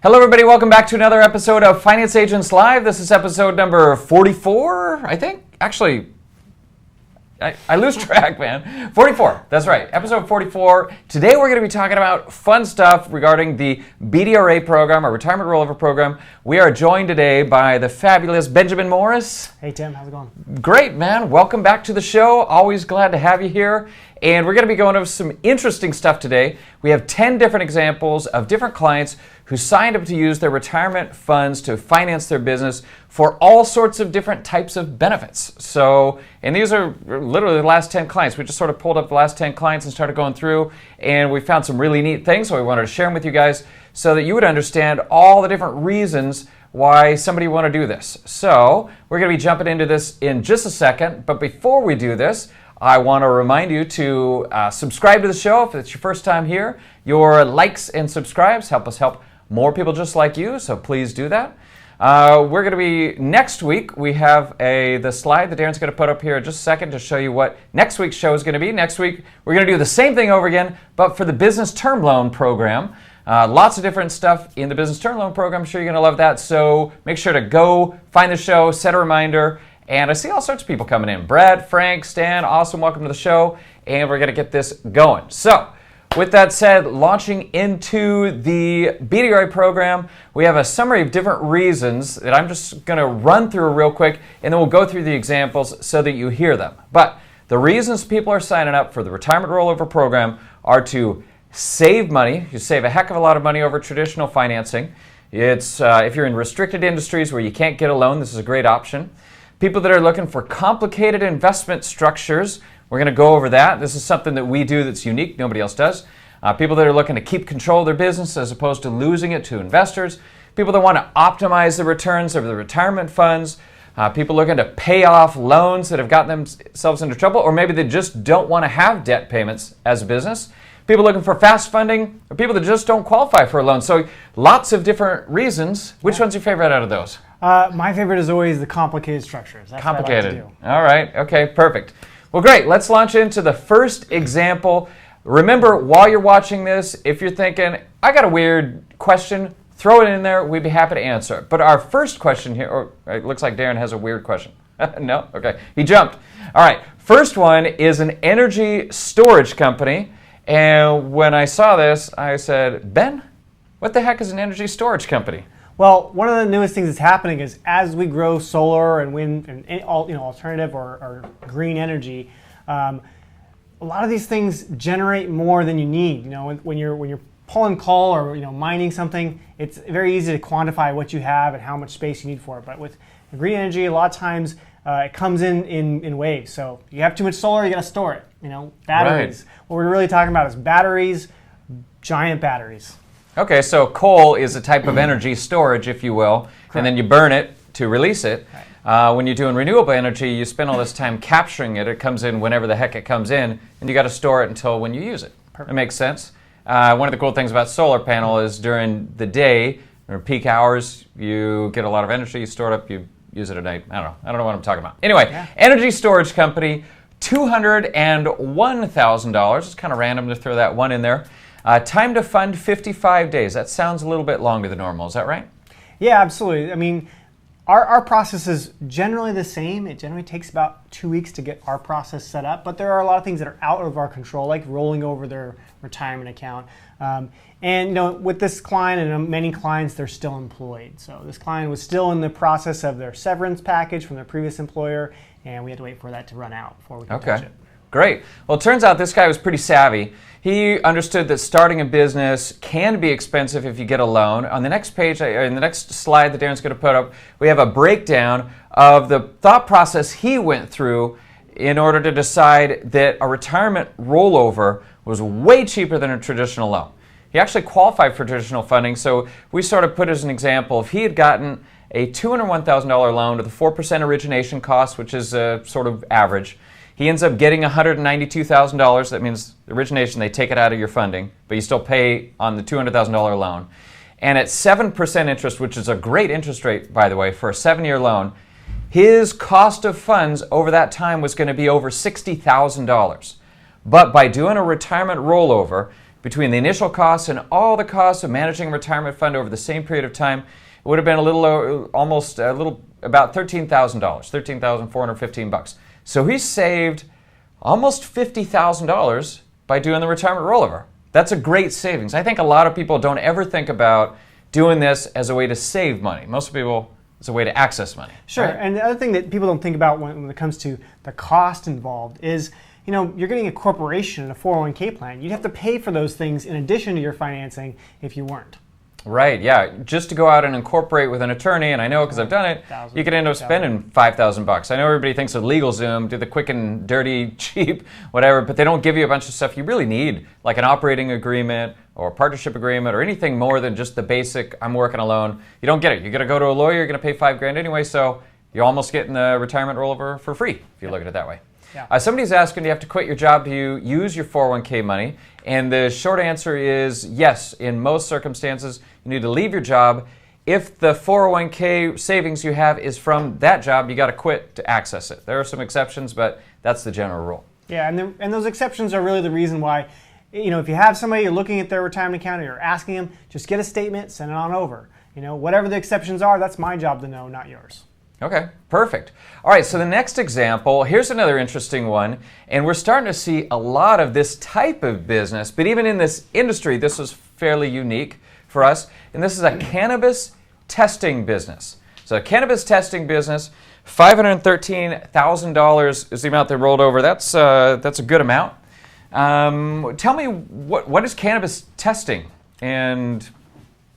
Hello everybody, welcome back to another episode of Finance Agents Live. This is episode number 44, I think. Actually, I lose track, man. 44, that's right, episode 44. Today we're going to be talking about fun stuff regarding the BDRA program, our retirement rollover program. We are joined today by the fabulous Benjamin Morris. Hey Tim, how's it going? Great, man. Welcome back to the show. Always glad to have you here. And we're going to be going over some interesting stuff today. We have 10 different examples of different clients who signed up to use their retirement funds to finance their business for all sorts of different types of benefits. So, and these are literally the last 10 clients. We just sort of pulled up the last 10 clients and started going through, and we found some really neat things, so we wanted to share them with you guys so that you would understand all the different reasons why somebody would want to do this. So, we're going to be jumping into this in just a second, but before we do this, I want to remind you to subscribe to the show if it's your first time here. Your likes and subscribes help us help more people just like you, so please do that. We're going to be, next week, we have the slide that Darren's going to put up here in just a second to show you what next week's show is going to be. Next week, we're going to do the same thing over again, but for the business term loan program. Lots of different stuff in the business term loan program. I'm sure you're going to love that, so make sure to go find the show, set a reminder. And I see all sorts of people coming in. Brad, Frank, Stan, awesome, welcome to the show. And we're going to get this going. So, with that said, launching into the BDRA program, we have a summary of different reasons that I'm just going to run through real quick, and then we'll go through the examples so that you hear them. But the reasons people are signing up for the retirement rollover program are to save money. You save a heck of a lot of money over traditional financing. It's if you're in restricted industries where you can't get a loan, this is a great option. People that are looking for complicated investment structures, we're going to go over that. This is something that we do that's unique, nobody else does. People that are looking to keep control of their business as opposed to losing it to investors. People that want to optimize the returns of the retirement funds. People looking to pay off loans that have gotten themselves into trouble, or maybe they just don't want to have debt payments as a business. People looking for fast funding, or people that just don't qualify for a loan. So lots of different reasons. Which one's your favorite out of those? My favorite is always the complicated structures. That's complicated. What I like to do. All right. Okay, perfect. Well, great. Let's launch into the first example. Remember, while you're watching this, if you're thinking, I got a weird question, throw it in there. We'd be happy to answer it. But our first question here, it looks like Darren has a weird question. No? Okay. He jumped. All right. First one is an energy storage company. And when I saw this, I said, Ben, what the heck is an energy storage company? Well, one of the newest things that's happening is as we grow solar and wind and all, alternative or green energy, a lot of these things generate more than you need. When you're pulling coal or mining something, it's very easy to quantify what you have and how much space you need for it. But with green energy, a lot of times it comes in waves. So you have too much solar, you got to store it. Batteries. Right. What we're really talking about is batteries, giant batteries. Okay, so coal is a type of energy storage, if you will, correct. And then you burn it to release it. Right. When you're doing renewable energy, you spend all this time capturing it. It comes in whenever the heck it comes in, and you got to store it until when you use it. Perfect. That makes sense. One of the cool things about solar panel is during the day, or peak hours, you get a lot of energy, you store it up, you use it at night. I don't know what I'm talking about. Anyway, yeah. Energy storage company, $201,000. It's kind of random to throw that one in there. Time to fund 55 days. That sounds a little bit longer than normal. Is that right? Yeah, absolutely. I mean, our process is generally the same. It generally takes about 2 weeks to get our process set up, but there are a lot of things that are out of our control, like rolling over their retirement account. And with this client and many clients, they're still employed. So this client was still in the process of their severance package from their previous employer, and we had to wait for that to run out before we could touch it. Great. Well, it turns out this guy was pretty savvy. He understood that starting a business can be expensive if you get a loan. On the next page, in the next slide that Darren's going to put up, we have a breakdown of the thought process he went through in order to decide that a retirement rollover was way cheaper than a traditional loan. He actually qualified for traditional funding, so we sort of put as an example, if he had gotten a $201,000 loan with a 4% origination cost, which is sort of average, he ends up getting $192,000. That means the origination, they take it out of your funding, but you still pay on the $200,000 loan. And at 7% interest, which is a great interest rate, by the way, for a 7-year loan, his cost of funds over that time was going to be over $60,000. But by doing a retirement rollover, between the initial costs and all the costs of managing a retirement fund over the same period of time, it would have been about $13,000, $13,415. So he saved almost $50,000 by doing the retirement rollover. That's a great savings. I think a lot of people don't ever think about doing this as a way to save money. Most people, it's a way to access money. Sure, right? And the other thing that people don't think about when it comes to the cost involved is, you're getting a corporation and a 401k plan. You'd have to pay for those things in addition to your financing if you weren't. Right, yeah. Just to go out and incorporate with an attorney, and I know because I've done it, you could end up spending $5,000. I know everybody thinks of LegalZoom, do the quick and dirty, cheap, whatever, but they don't give you a bunch of stuff you really need, like an operating agreement or a partnership agreement or anything more than just the basic, I'm working alone. You don't get it. You're going to go to a lawyer, you're going to pay $5,000 anyway, so you're almost getting the retirement rollover for free, if you look at it that way. Yeah. Somebody's asking, do you have to quit your job to use your 401k money? And the short answer is yes. In most circumstances, you need to leave your job. If the 401k savings you have is from that job, you got to quit to access it. There are some exceptions, but that's the general rule. Yeah, and those exceptions are really the reason why, if you have somebody, you're looking at their retirement account, or you're asking them, just get a statement, send it on over. Whatever the exceptions are, that's my job to know, not yours. Okay, perfect. All right, so the next example, here's another interesting one, and we're starting to see a lot of this type of business, but even in this industry, this was fairly unique for us, and this is a cannabis testing business. So a cannabis testing business, $513,000 is the amount they rolled over. That's a good amount. Tell me, what is cannabis testing, and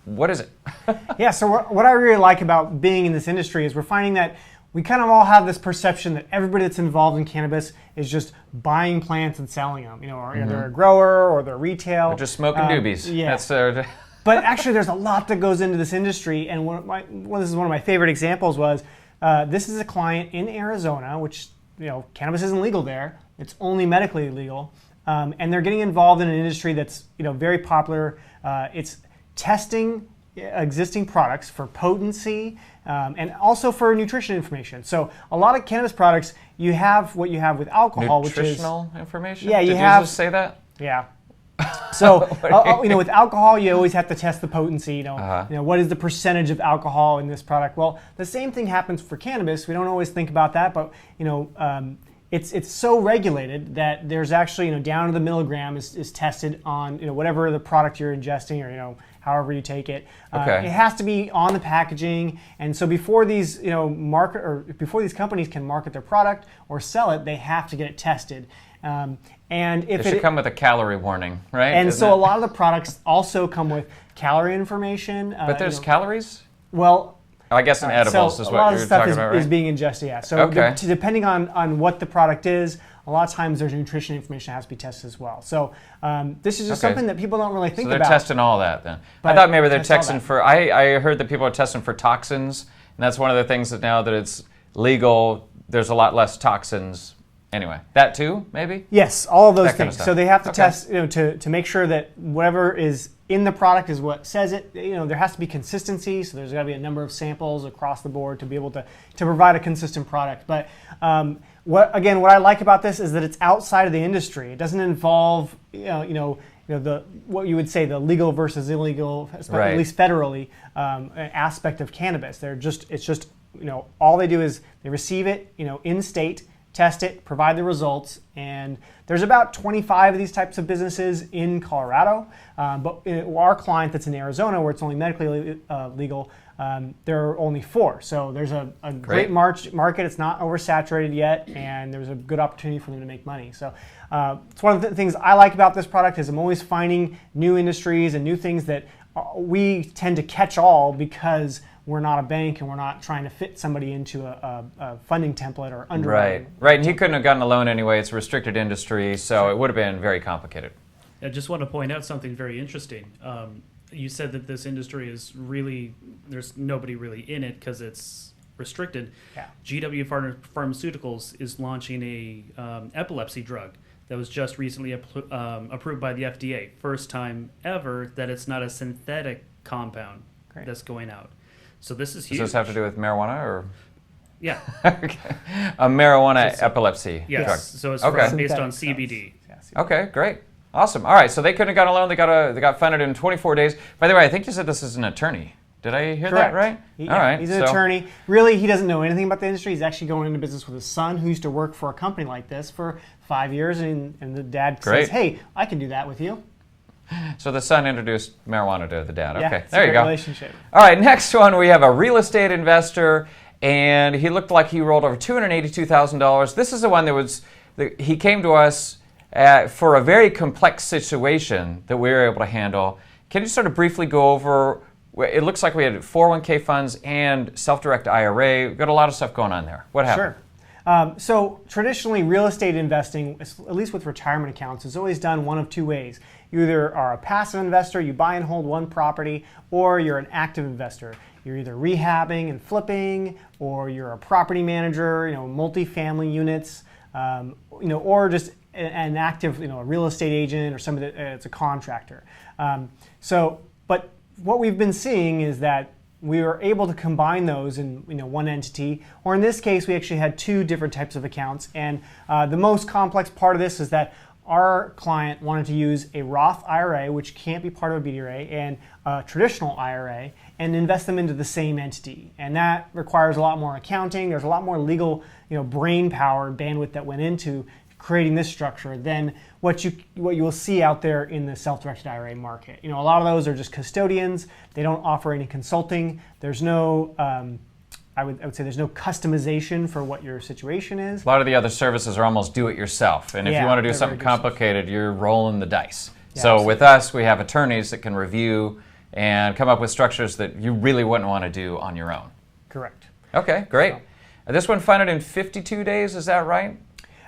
what is it? Yeah, so what I really like about being in this industry is we're finding that we kind of all have this perception that everybody that's involved in cannabis is just buying plants and selling them. Or they're a grower or they're retail. They're just smoking doobies. Yeah. But actually, there's a lot that goes into this industry, and this is one of my favorite examples was this is a client in Arizona, which cannabis isn't legal there. It's only medically legal, and they're getting involved in an industry that's very popular. It's testing existing products for potency and also for nutrition information. So a lot of cannabis products, you have what you have with alcohol, nutritional information. Yeah, Did you just say that? Yeah. So with alcohol, you always have to test the potency. What is the percentage of alcohol in this product? Well, the same thing happens for cannabis. We don't always think about that, but it's so regulated that there's actually down to the milligram is tested on whatever the product you're ingesting or however you take it. Okay. It has to be on the packaging, and so before these before these companies can market their product or sell it, they have to get it tested. And if it should come with a calorie warning, right? And so a lot of the products also come with calorie information. But there's calories? Well, I guess in edibles is what you're talking about, right? Is being ingested, yeah. So depending on what the product is, a lot of times there's nutrition information that has to be tested as well. So this is just something that people don't really think about. So they're testing all that then. I thought maybe they're testing for, I heard that people are testing for toxins, and that's one of the things that now that it's legal, there's a lot less toxins. Anyway, that too, maybe? Yes, all of those things. Kind of stuff. So they have to test, to make sure that whatever is in the product is what says it. There has to be consistency, so there's got to be a number of samples across the board to be able to provide a consistent product. But what I like about this is that it's outside of the industry. It doesn't involve, what you would say the legal versus illegal, at least federally, aspect of cannabis. It's just all they do is they receive it, in state. Test it, provide the results, and there's about 25 of these types of businesses in Colorado, but our client that's in Arizona, where it's only medically legal, there are only 4. So there's a great market. It's not oversaturated yet, and there's a good opportunity for them to make money. So it's one of the things I like about this product is I'm always finding new industries and new things that we tend to catch all because we're not a bank and we're not trying to fit somebody into a funding template or underwriting. Right, and he couldn't have gotten a loan anyway. It's a restricted industry, so it would have been very complicated. I just want to point out something very interesting. You said that this industry is really, there's nobody really in it because it's restricted. Yeah. GW Pharmaceuticals is launching a epilepsy drug that was just recently approved by the FDA. First time ever that it's not a synthetic compound that's going out. So this is huge. Does this have to do with marijuana or? Yeah. Okay. A marijuana epilepsy drug. Yes. So it's based on CBD. Okay, great. Awesome. All right, so they couldn't have got a loan. They got funded in 24 days. By the way, I think you said this is an attorney. Did I hear Correct. that right? Yeah, all right. He's an attorney. Really, he doesn't know anything about the industry. He's actually going into business with his son, who used to work for a company like this for 5 years, and the dad says, "Hey, I can do that with you." So the son introduced marijuana to the dad. Yeah, Okay, it's there a you great go. relationship. All right, next one we have a real estate investor, and he looked like he rolled over $282,000. This is the one he came to us for a very complex situation that we were able to handle. Can you sort of briefly go over? It looks like we had 401k funds and self-direct IRA. We've got a lot of stuff going on there. What happened? Sure. So traditionally, real estate investing, at least with retirement accounts, is always done one of two ways. You either are a passive investor, you buy and hold one property, or you're an active investor. You're either rehabbing and flipping, or you're a property manager, multifamily units, or just an active, a real estate agent or somebody that's a contractor. But what we've been seeing is that we were able to combine those in one entity, or in this case, we actually had two different types of accounts. And the most complex part of this is that our client wanted to use a Roth IRA, which can't be part of a BDRA, and a traditional IRA, and invest them into the same entity. And that requires a lot more accounting. There's a lot more legal, brain power and bandwidth that went into creating this structure than what you will see out there in the self-directed IRA market. A lot of those are just custodians. They don't offer any consulting. There's no, I would say there's no customization for what your situation is. A lot of the other services are almost do-it-yourself, and if you want to do something complicated, you're rolling the dice. Yeah, so with us, we have attorneys that can review and come up with structures that you really wouldn't want to do on your own. Correct. Okay, great. This one funded in 52 days, is that right?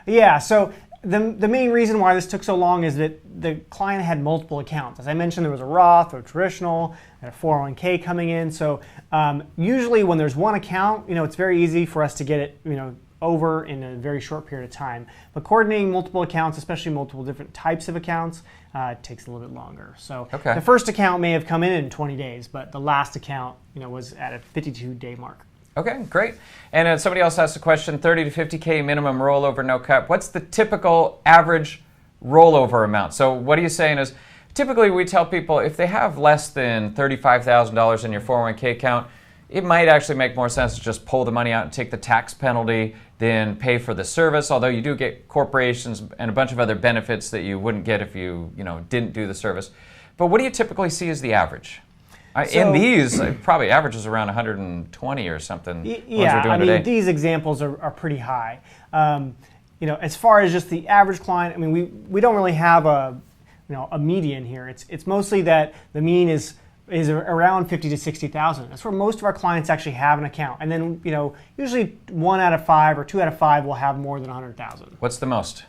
Yeah, so the main reason why this took so long is that the client had multiple accounts. As I mentioned, there was a Roth or traditional and a 401k coming in. So usually when there's one account, it's very easy for us to get it, over in a very short period of time. But coordinating multiple accounts, especially multiple different types of accounts, takes a little bit longer. So the first account may have come in 20 days, but the last account, was at a 52-day mark. Okay, great. And somebody else asked a question, 30 to 50K minimum rollover, no cut. What's the typical average rollover amount? So what are you saying is, typically we tell people if they have less than $35,000 in your 401k account, it might actually make more sense to just pull the money out and take the tax penalty than pay for the service, although you do get corporations and a bunch of other benefits that you wouldn't get if you didn't do the service. But what do you typically see as the average? In these, probably averages around 120 or something. Yeah, these examples are pretty high. As far as just the average client, we don't really have a median here. It's mostly that the mean is around 50 to 60,000. That's where most of our clients actually have an account. And then, usually 1 out of 5 or 2 out of 5 will have more than 100,000. What's the most?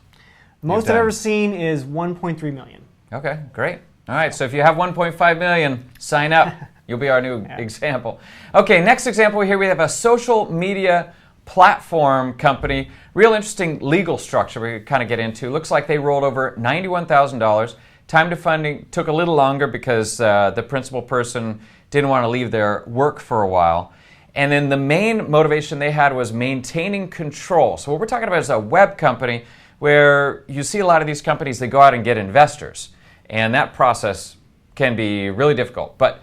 Most I've ever seen is 1.3 million. Okay, great. All right, so if you have 1.5 million, sign up. You'll be our new example. Okay, next example here we have a social media platform company. Real interesting legal structure we kind of get into. Looks like they rolled over $91,000. Time to funding took a little longer because the principal person didn't want to leave their work for a while. And then the main motivation they had was maintaining control. So what we're talking about is a web company where you see a lot of these companies, they go out and get investors. And that process can be really difficult. But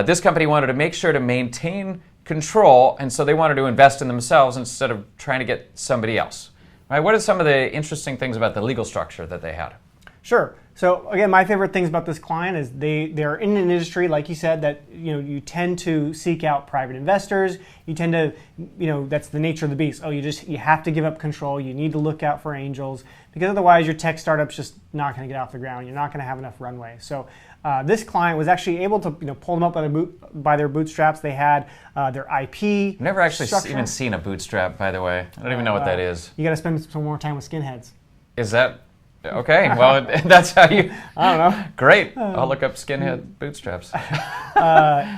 this company wanted to make sure to maintain control, and so they wanted to invest in themselves instead of trying to get somebody else. Right? What are some of the interesting things about the legal structure that they had? Sure. So again, my favorite things about this client is they're in an industry, like you said, that you tend to seek out private investors. You tend to, that's the nature of the beast. You have to give up control. You need to look out for angels because otherwise your tech startup's just not going to get off the ground. You're not going to have enough runway. So this client was actually able to pull them up by their bootstraps. They had their IP. I've never actually even seen a bootstrap, by the way. I don't even know what that is. You got to spend some more time with skinheads. Is that? Okay, well, that's how you... I don't know. Great. I'll look up skinhead bootstraps.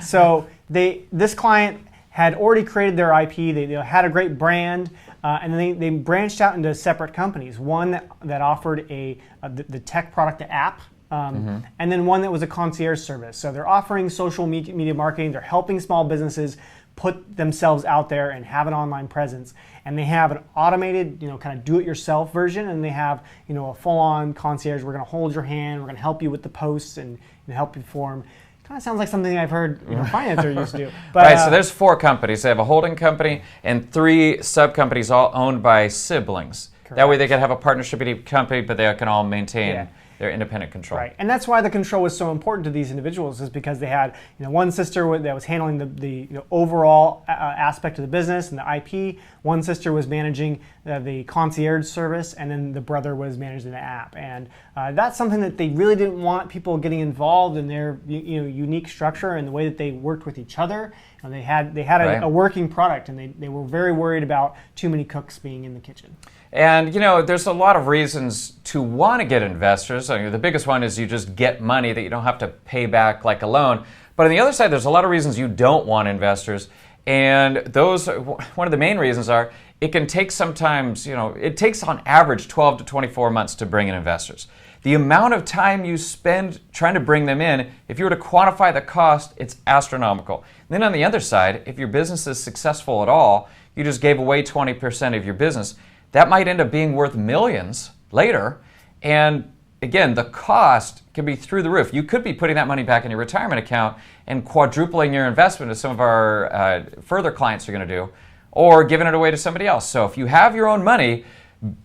So this client had already created their IP. They had a great brand, and then they branched out into separate companies. One that offered the tech product, the app, and then one that was a concierge service. So they're offering social media marketing. They're helping small businesses put themselves out there and have an online presence. And they have an automated, kind of do-it-yourself version, and they have, a full-on concierge. We're going to hold your hand. We're going to help you with the posts and help you form. Kind of sounds like something I've heard financiers used to do. But, right, so there's 4 companies. They have a holding company and 3 sub-companies all owned by siblings. Correct. That way they can have a partnership with each company, but they can all maintain their independent control. Right, and that's why the control was so important to these individuals, is because they had one sister that was handling the overall aspect of the business and the IP. One sister was managing the concierge service, and then the brother was managing the app. And that's something that they really didn't want people getting involved in their unique structure and the way that they worked with each other. They had a working product, and they were very worried about too many cooks being in the kitchen. And there's a lot of reasons to want to get investors. I mean, the biggest one is you just get money that you don't have to pay back like a loan. But on the other side, there's a lot of reasons you don't want investors. And those, one of the main reasons are, it can take sometimes, it takes on average 12 to 24 months to bring in investors. The amount of time you spend trying to bring them in, if you were to quantify the cost, it's astronomical. And then on the other side, if your business is successful at all, you just gave away 20% of your business, that might end up being worth millions later. And again, the cost can be through the roof. You could be putting that money back in your retirement account and quadrupling your investment, as some of our further clients are going to do, or giving it away to somebody else. So if you have your own money,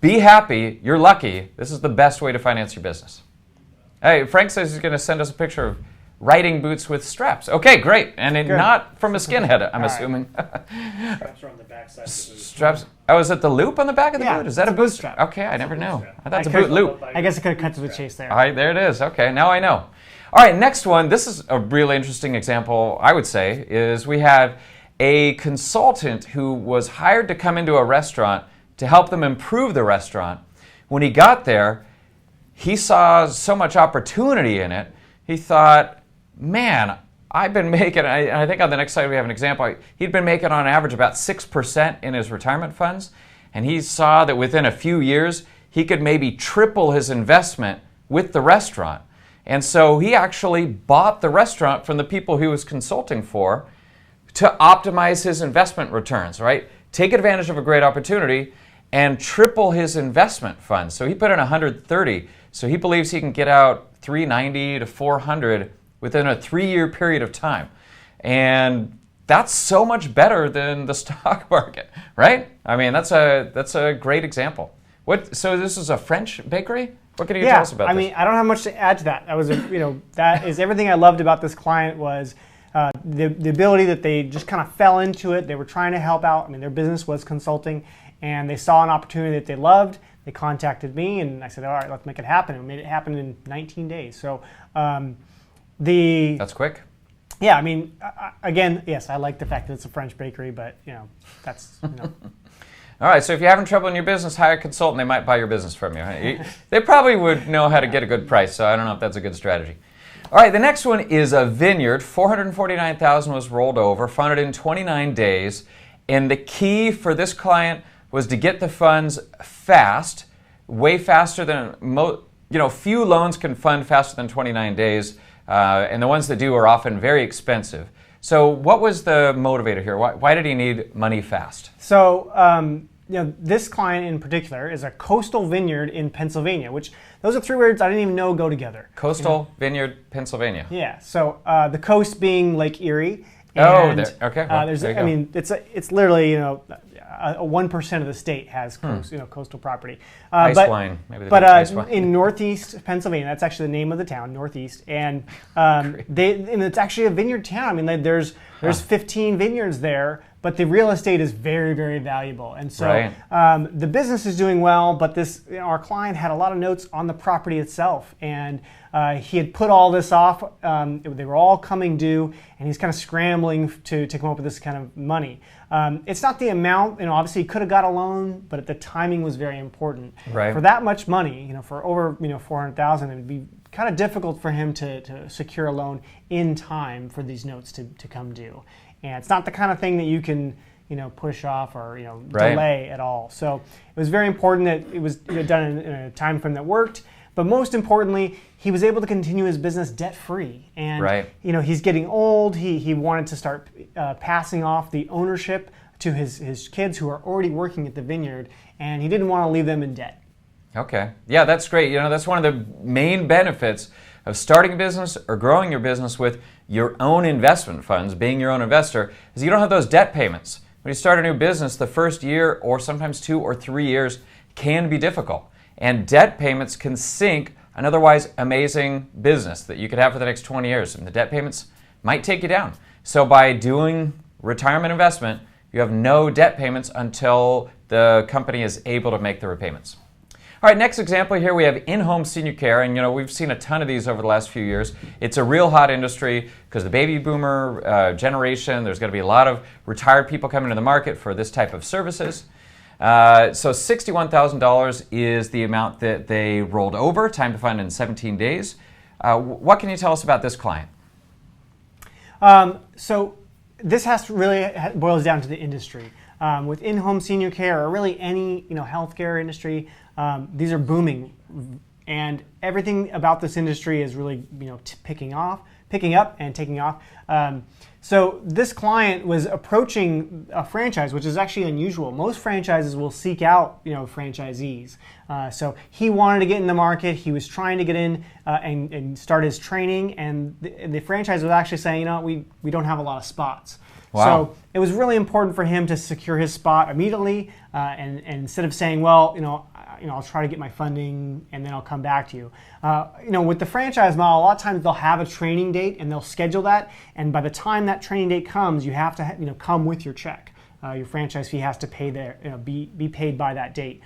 be happy, you're lucky. This is the best way to finance your business. Hey, Frank says he's going to send us a picture of riding boots with straps. Okay, great. And not from a skinhead, I'm assuming. Straps are on the back side of the boot. Straps. Oh, is it the loop on the back of the boot? Is that a boot strap? Okay, I never knew. I thought it's a boot loop. I guess I could have cut to the chase there. All right, there it is. Okay, now I know. All right, next one. This is a really interesting example, I would say, is we have a consultant who was hired to come into a restaurant to help them improve the restaurant. When he got there, he saw so much opportunity in it. He thought, man, I've been making, I think on the next slide we have an example, he'd been making on average about 6% in his retirement funds, and he saw that within a few years he could maybe triple his investment with the restaurant. And so he actually bought the restaurant from the people he was consulting for to optimize his investment returns, right? Take advantage of a great opportunity and triple his investment funds. So he put in 130, so he believes he can get out 390 to 400 within a 3-year period of time. And that's so much better than the stock market, right? I mean, that's a great example. So this is a French bakery? What can you tell us about this? I mean, I don't have much to add to that. That was, that is everything I loved about this client was the ability that they just kind of fell into it. They were trying to help out. I mean, their business was consulting, and they saw an opportunity that they loved. They contacted me, and I said, all right, let's make it happen. And we made it happen in 19 days. So that's quick. Yeah, I mean, again, yes, I like the fact that it's a French bakery, but that's All right, so if you're having trouble in your business, hire a consultant. They might buy your business from you. They probably would know how to get a good price, so I don't know if that's a good strategy. All right, the next one is a Vineyard. $449,000 was rolled over, funded in 29 days, and the key for this client was to get the funds fast, way faster than few loans can fund faster than 29 days, and the ones that do are often very expensive. So what was the motivator here? Why did he need money fast? So this client in particular is a coastal vineyard in Pennsylvania, which those are 3 words I didn't even know go together. Coastal vineyard, Pennsylvania. Yeah. So the coast being Lake Erie. And, okay. Well, I mean, it's literally 1% of the state has coastal property. Wine. Maybe ice wine. In Northeast Pennsylvania, that's actually the name of the town, Northeast, and it's actually a vineyard town. I mean, there's 15 vineyards there, but the real estate is very, very valuable, and so the business is doing well. But our client had a lot of notes on the property itself, and he had put all this off. They were all coming due, and he's kind of scrambling to come up with this kind of money. It's not the amount, obviously he could have got a loan, but the timing was very important. Right. For that much money, for over $400,000, it would be kind of difficult for him to secure a loan in time for these notes to come due. And it's not the kind of thing that you can push off or delay at all. So it was very important that it was done in a time frame that worked. But most importantly, he was able to continue his business debt-free. And Right. he's getting old. He wanted to start passing off the ownership to his kids who are already working at the Vineyard, and he didn't want to leave them in debt. Okay. Yeah, that's great. That's one of the main benefits of starting a business or growing your business with your own investment funds, being your own investor, is you don't have those debt payments. When you start a new business, the first year or sometimes 2 or 3 years can be difficult. And debt payments can sink an otherwise amazing business that you could have for the next 20 years. And the debt payments might take you down. So by doing retirement investment, you have no debt payments until the company is able to make the repayments. All right, next example here, we have in-home senior care, and we've seen a ton of these over the last few years. It's a real hot industry because the baby boomer generation, there's going to be a lot of retired people coming to the market for this type of services. So $61,000 is the amount that they rolled over, time to fund in 17 days. What can you tell us about this client? So this has to really boils down to the industry. With in-home senior care or really any healthcare industry, these are booming, and everything about this industry is really picking up and taking off. So this client was approaching a franchise, which is actually unusual. Most franchises will seek out franchisees. So he wanted to get in the market. He was trying to get in and start his training, and the franchise was actually saying, we don't have a lot of spots. Wow. So it was really important for him to secure his spot immediately, and instead of saying, I'll try to get my funding and then I'll come back to you. With the franchise model, a lot of times they'll have a training date and they'll schedule that, and by the time that training date comes, you have to come with your check. Your franchise fee has to pay be paid by that date.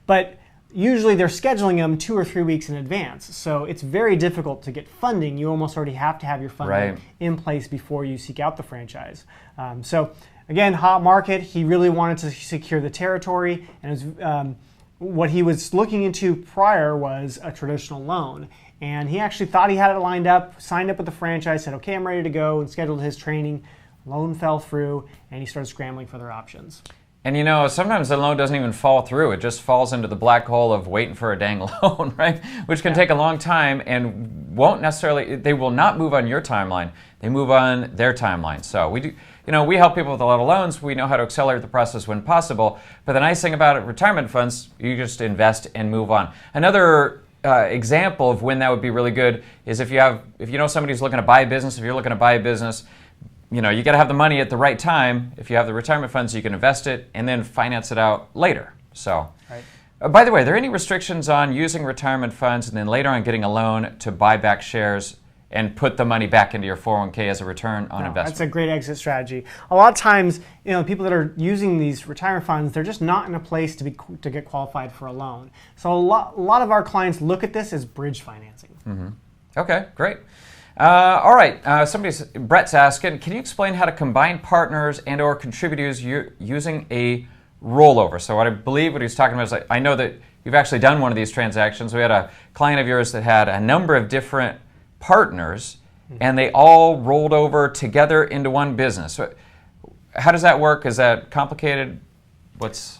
But usually they're scheduling them 2 or 3 weeks in advance, so it's very difficult to get funding. You almost already have to have your funding in place before you seek out the franchise. So again, hot market. He really wanted to secure the territory, and it was, what he was looking into prior was a traditional loan. And he actually thought he had it lined up, signed up with the franchise, said, okay, I'm ready to go, and scheduled his training. Loan fell through, and he started scrambling for their options. And sometimes the loan doesn't even fall through. It just falls into the black hole of waiting for a dang loan, right? Which can take a long time and they will not move on your timeline. They move on their timeline. So we help people with a lot of loans. We know how to accelerate the process when possible. But the nice thing about retirement funds, you just invest and move on. Another example of when that would be really good is if somebody's looking to buy a business, if you're looking to buy a business, you got to have the money at the right time. If you have the retirement funds, you can invest it and then finance it out later. So, by the way, are there any restrictions on using retirement funds and then later on getting a loan to buy back shares and put the money back into your 401k as a return on investment? That's a great exit strategy. A lot of times, people that are using these retirement funds, they're just not in a place to get qualified for a loan. So a lot of our clients look at this as bridge financing. Mm-hmm. Okay, great. All right, Brett's asking, can you explain how to combine partners and or contributors using a rollover? So what I believe what he's talking about is, I know that you've actually done one of these transactions. We had a client of yours that had a number of different partners, and they all rolled over together into one business. So how does that work? Is that complicated?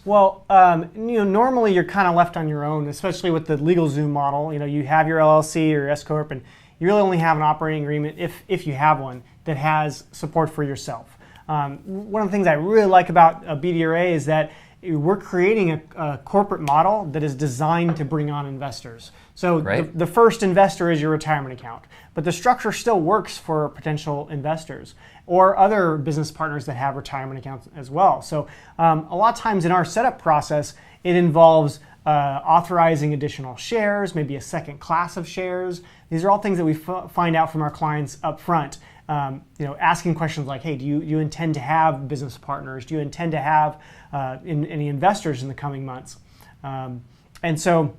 Normally you're kind of left on your own, especially with the LegalZoom model. You have your LLC or your S Corp, and you really only have an operating agreement if you have one that has support for yourself. One of the things I really like about BDRA is that we're creating a corporate model that is designed to bring on investors. So the first investor is your retirement account, but the structure still works for potential investors or other business partners that have retirement accounts as well. So a lot of times in our setup process, it involves authorizing additional shares, maybe a second class of shares. These are all things that we find out from our clients up front. Asking questions like, hey, do you intend to have business partners? Do you intend to have any investors in the coming months? And so,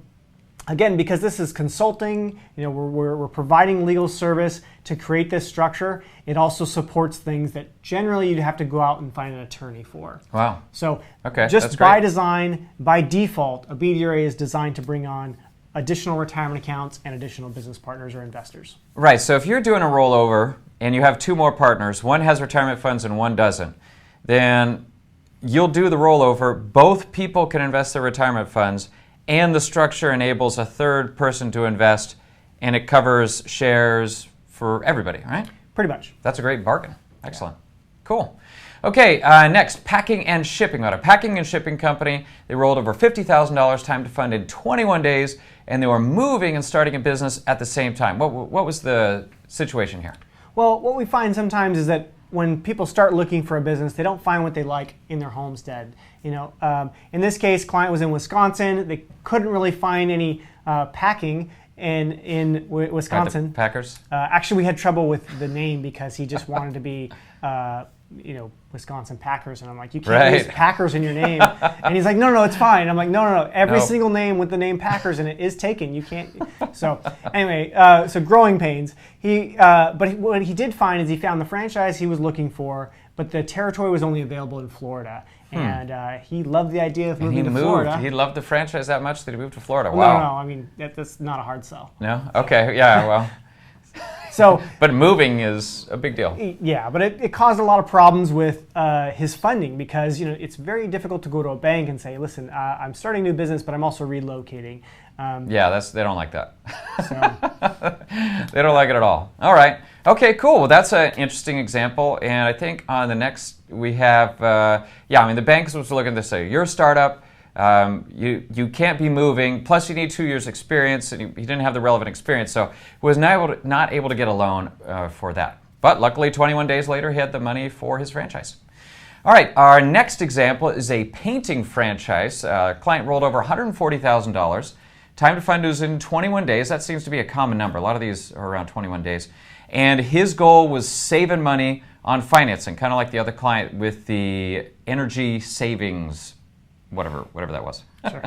again, because this is consulting, we're providing legal service to create this structure. It also supports things that generally you'd have to go out and find an attorney for. Wow. So okay, just by design, by default, a BDRA is designed to bring on additional retirement accounts and additional business partners or investors. Right. So if you're doing a rollover and you have 2 more partners, one has retirement funds and one doesn't, then you'll do the rollover. Both people can invest their retirement funds and the structure enables a third person to invest, and it covers shares for everybody, right? Pretty much. That's a great bargain. Excellent. Cool. Okay, next, packing and shipping. A packing and shipping company. They rolled over $50,000 time to fund in 21 days, and they were moving and starting a business at the same time. What was the situation here? Well, what we find sometimes is that when people start looking for a business, they don't find what they like in their homestead. In this case, client was in Wisconsin. They couldn't really find any packing in Wisconsin. Packers? Actually, we had trouble with the name because he just wanted to be, Wisconsin Packers, and I'm like, you can't use Packers in your name. And he's like, no, it's fine. I'm like, no. Every single name with the name Packers in it is taken. You can't. So anyway, so growing pains. But what he did find is he found the franchise he was looking for, but the territory was only available in Florida. And he loved the idea of moving to Florida. He loved the franchise that much that he moved to Florida. Well, wow. No. I mean, that's not a hard sell. No? Okay. Yeah, well. So, but moving is a big deal. Yeah, but it caused a lot of problems with his funding because it's very difficult to go to a bank and say, listen, I'm starting a new business, but I'm also relocating. They don't like that. So. They don't like it at all. All right. Okay, cool. Well, that's an interesting example. And I think on the next we have, the banks was looking to say, you're a startup. You can't be moving, plus you need 2 years experience, and he didn't have the relevant experience, so he was not able to get a loan for that. But luckily, 21 days later, he had the money for his franchise. All right, our next example is a painting franchise. Client rolled over $140,000. Time to fund was in 21 days. That seems to be a common number. A lot of these are around 21 days. And his goal was saving money on financing, kind of like the other client with the energy savings whatever that was. Sure.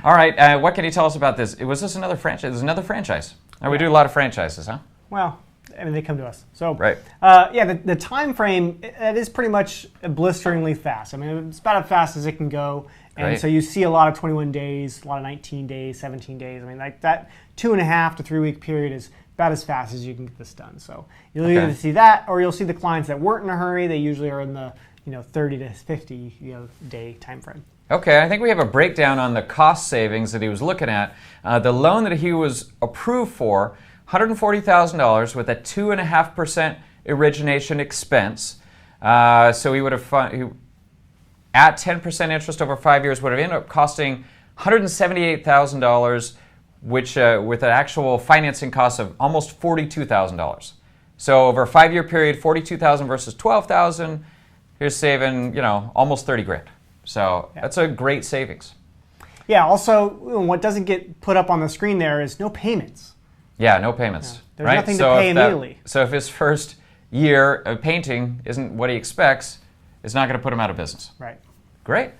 All right, what can you tell us about this? Was this another franchise? There's another franchise. We do a lot of franchises, huh? Well, they come to us. So, right. The time frame, it is pretty much blisteringly fast. I mean, it's about as fast as it can go. And so you see a lot of 21 days, a lot of 19 days, 17 days. I mean, like that 2.5 to 3 week period is about as fast as you can get this done. So you'll either see that, or you'll see the clients that weren't in a hurry. They usually are in the 30 to 50 day time frame. Okay, I think we have a breakdown on the cost savings that he was looking at. The loan that he was approved for, $140,000 with a 2.5% origination expense. So he would have, at 10% interest over 5 years, would have ended up costing $178,000, which with an actual financing cost of almost $42,000. So over a 5 year period, $42,000 versus $12,000, here's saving, almost $30,000. So that's a great savings. Yeah, also, what doesn't get put up on the screen there is no payments. Yeah, no payments. Yeah. There's nothing to pay immediately. So if his first year of painting isn't what he expects, it's not going to put him out of business. Right. Great.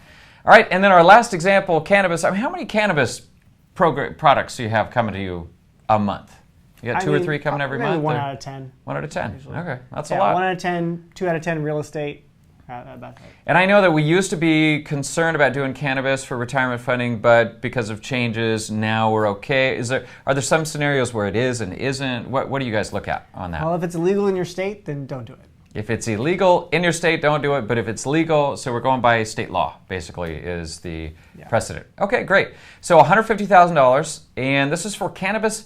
All right, and then our last example, cannabis. I mean, how many cannabis products do you have coming to you a month? You got two or three coming every month? 1 out of 10. 1 out of 10. Usually. Okay, that's a lot. lot. 1 out of 10, 2 out of 10 real estate. About that. And I know that we used to be concerned about doing cannabis for retirement funding, but because of changes, now we're okay. Are there some scenarios where it is and isn't? What do you guys look at on that? Well, if it's illegal in your state, then don't do it. If it's illegal in your state, don't do it. But if it's legal, so we're going by state law, basically, is the precedent. Okay, great. So $150,000, and this is for cannabis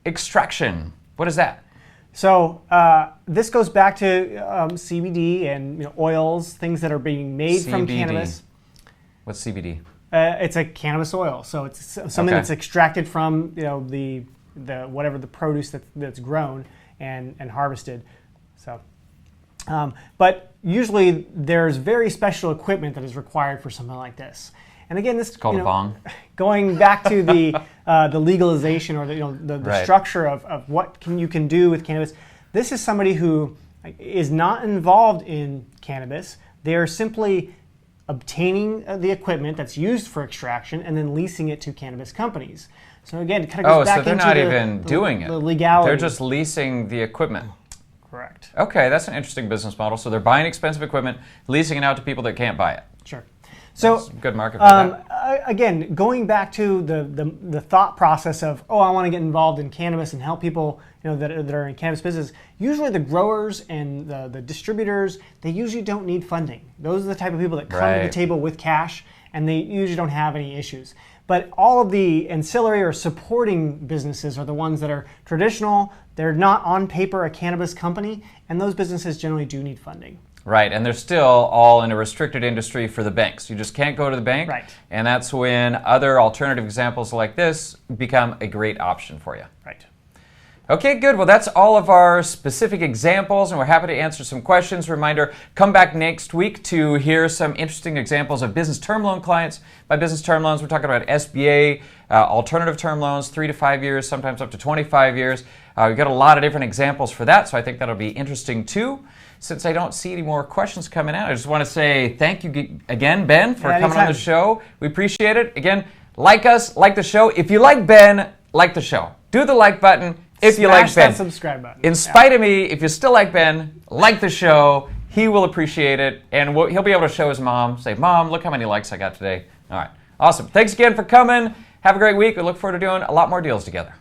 extraction. What is that? So this goes back to CBD and oils, things that are being made from cannabis. What's CBD? It's a cannabis oil, so it's something that's extracted from the whatever the produce that's grown and harvested. So, but usually there's very special equipment that is required for something like this. And again, this is called a bong. Going back to the legalization or the structure of what you can do with cannabis. This is somebody who is not involved in cannabis. They are simply obtaining the equipment that's used for extraction and then leasing it to cannabis companies. So again, it kind of goes back into so they're not even doing it. The legality. They're just leasing the equipment. Correct. Okay, that's an interesting business model. So they're buying expensive equipment, leasing it out to people that can't buy it. Sure. So good market for that. Again, going back to the thought process of, I want to get involved in cannabis and help people that are in cannabis business. Usually the growers and the distributors, they usually don't need funding. Those are the type of people that come to the table with cash, and they usually don't have any issues. But all of the ancillary or supporting businesses are the ones that are traditional. They're not on paper a cannabis company, and those businesses generally do need funding. Right, and they're still all in a restricted industry for the banks. You just can't go to the bank, Right. And that's when other alternative examples like this become a great option for you. Right. Okay, good. Well, that's all of our specific examples, and we're happy to answer some questions. Reminder, come back next week to hear some interesting examples of business term loan clients. By business term loans, we're talking about SBA, alternative term loans, 3 to 5 years, sometimes up to 25 years. We've got a lot of different examples for that, so I think that'll be interesting too. Since I don't see any more questions coming out, I just want to say thank you again, Ben, for coming on the show. We appreciate it. Again, like us, like the show. If you like Ben, like the show. Do the like button if you like Ben. Smash that subscribe button. In spite of me, if you still like Ben, like the show. He will appreciate it, and he'll be able to show his mom, say, Mom, look how many likes I got today. All right, awesome. Thanks again for coming. Have a great week. We look forward to doing a lot more deals together.